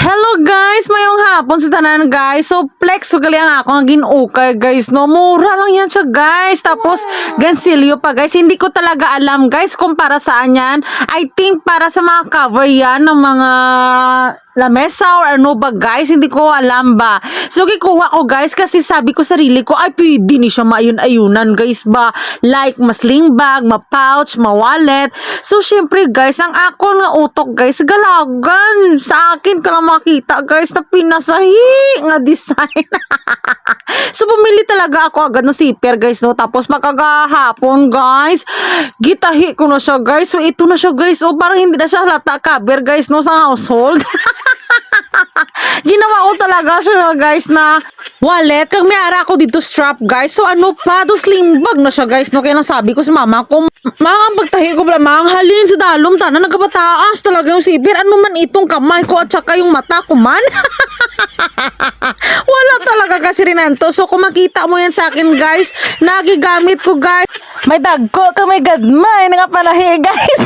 Hello guys, mayong hapon sa tanan guys. So flex so gali ang ako nga ginukay guys no. Mura lang yan siya guys. Tapos gansilyo pa guys. Hindi ko talaga alam guys kung para saan yan. I think para sa mga cover yan ng mga lamesa or ano ba guys, hindi ko alam ba. So gikuha ko guys kasi sabi ko sarili ko ay pwede ni siya maayun-ayunan guys ba. Like masling bag, ma-pouch, ma-wallet. So syempre guys, ang ako nga utok guys, galagan. Sa akin ka lang makita guys na pinasahi nga design. So bumili talaga ako agad ng zipper guys no. Tapos makagahapon guys, gitahi ko na siya guys. So ito na siya guys. So parang hindi na siya halata cover guys no sa household. Ginawa ko talaga siya guys na wallet. Kag may ara ako dito strap guys. So ano pa, do sling bag na siya guys no. Kaya lang sabi ko sa mama ko, ang pagtahi ko pala, halin sa dalom tanan nagkabataas talaga yung zipper. Ano man itong kamay ko at saka yung mata ko man. Wala talaga kasi rinanto. So kung makita mo yan sa akin guys, nagigamit ko guys. May dagko ka, may gadmay nga panahi guys.